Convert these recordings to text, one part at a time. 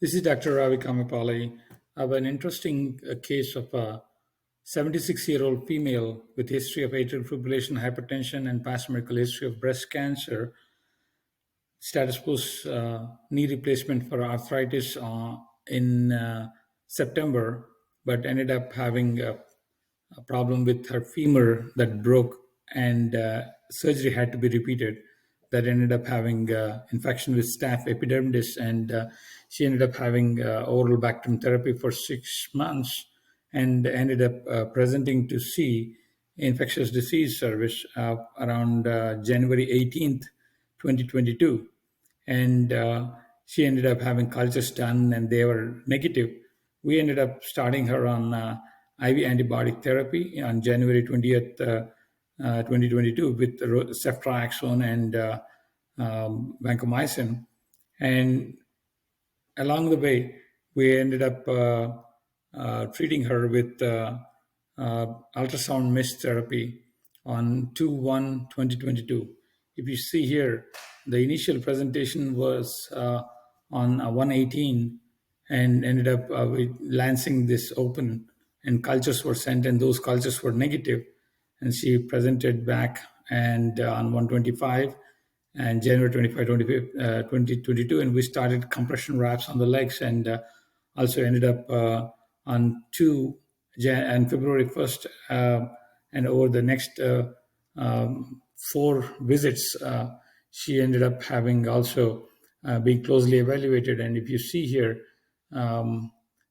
This is Dr. Ravi Kamapalli. I have an interesting case of a 76-year-old female with history of atrial fibrillation, hypertension, and past medical history of breast cancer. Status post knee replacement for arthritis in September, but ended up having a problem with her femur that broke, and surgery had to be repeated. That ended up having infection with staph epidermidis, and she ended up having oral Bactrim therapy for 6 months, and ended up presenting to see infectious disease service around January 18th, 2022. And she ended up having cultures done, and they were negative. We ended up starting her on IV antibiotic therapy on January 20th, 2022, with ceftriaxone and vancomycin. And along the way, we ended up treating her with ultrasound mesh therapy on 2/1/2022. If you see here, the initial presentation was on 118, and ended up with lancing this open, and cultures were sent, and those cultures were negative. And she presented back and on 125 and January 25, 2022, and we started compression wraps on the legs, and also ended up on 2 and February 1st, and over the next 4 visits, she ended up having also being closely evaluated. And if you see here,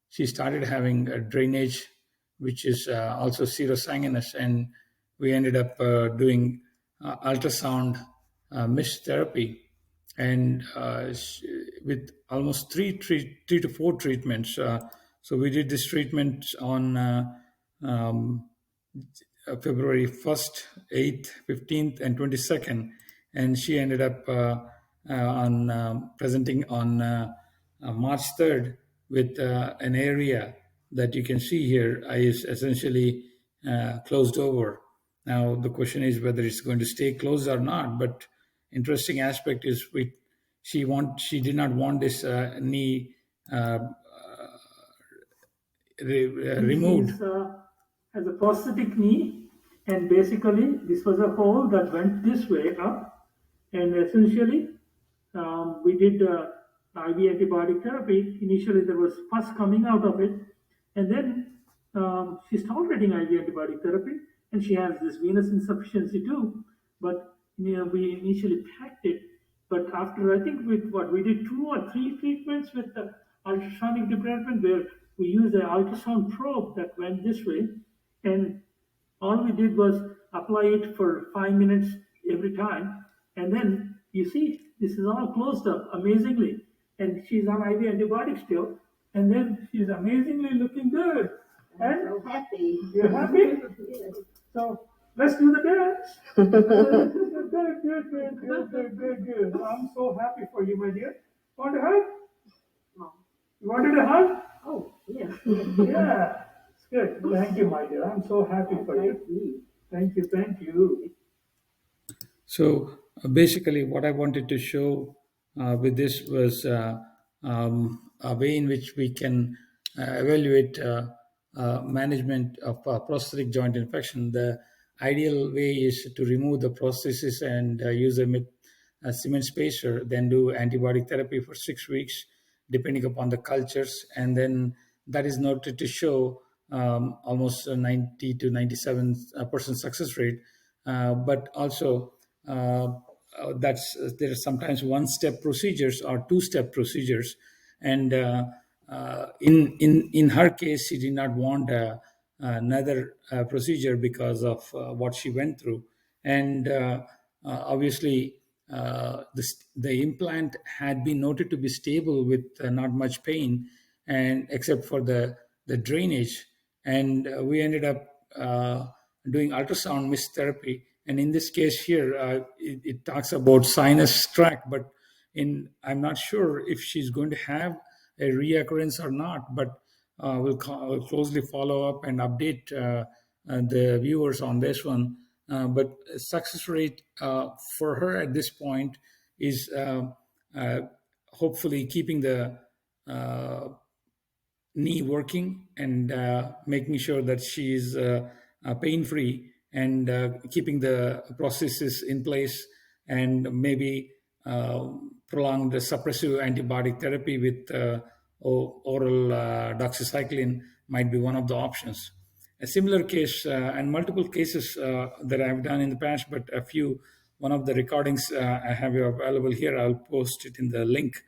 she started having a drainage, which is also serosanguinous, and we ended up doing ultrasound mesh therapy, and with almost three to four treatments. So we did this treatment on February 1st, 8th, 15th, and 22nd, and she ended up on presenting on March 3rd with an area that you can see here is essentially closed over. Now the question is whether it's going to stay closed or not. But interesting aspect is she did not want this knee removed. This has a prosthetic knee, and basically this was a hole that went this way up, and essentially we did IV antibiotic therapy. Initially there was pus coming out of it, and then she's tolerating IV antibiotic therapy, and she has this venous insufficiency too. But we initially packed it, but after I think we did 2 or 3 treatments with the ultrasonic department, where we used an ultrasound probe that went this way, and all we did was apply it for 5 minutes every time, and then you see this is all closed up amazingly, and she's on IV antibiotics still, and then she's amazingly looking good. And So happy. you're happy? So let's do the dance. Good. I'm so happy for you, my dear. Want a hug? You wanted a hug? Oh, yeah. Yeah. It's good. Thank you, my dear. I'm so happy for you. Thank you. So basically, what I wanted to show with this was a way in which we can evaluate management of prosthetic joint infection. The ideal way is to remove the prosthesis and use a cement spacer, then do antibiotic therapy for 6 weeks, depending upon the cultures, and then that is noted to show almost a 90 to 97% success rate. But also there are sometimes one-step procedures or two-step procedures, and in her case, she did not want another procedure because of what she went through, and obviously the implant had been noted to be stable with not much pain, and except for the drainage, and we ended up doing ultrasound mesh therapy. And in this case here, it talks about sinus tract, but I'm not sure if she's going to have a reoccurrence or not. But we'll closely follow up and update the viewers on this one. But success rate for her at this point is hopefully keeping the knee working and making sure that she is pain free and keeping the processes in place, and maybe prolonged suppressive antibiotic therapy with oral doxycycline might be one of the options. A similar case and multiple cases that I've done in the past, but a few, one of the recordings I have available here. I'll post it in the link.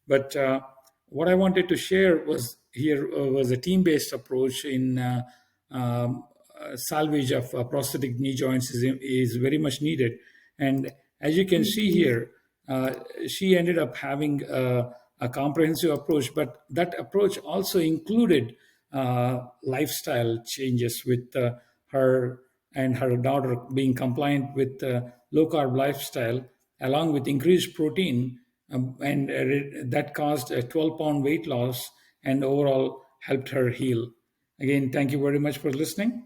But what I wanted to share was here was a team-based approach in salvage of prosthetic knee joints is very much needed. And as you can see here, she ended up having a comprehensive approach, but that approach also included lifestyle changes with her and her daughter being compliant with low carb lifestyle, along with increased protein, and that caused a 12-pound weight loss and overall helped her heal. Again, thank you very much for listening.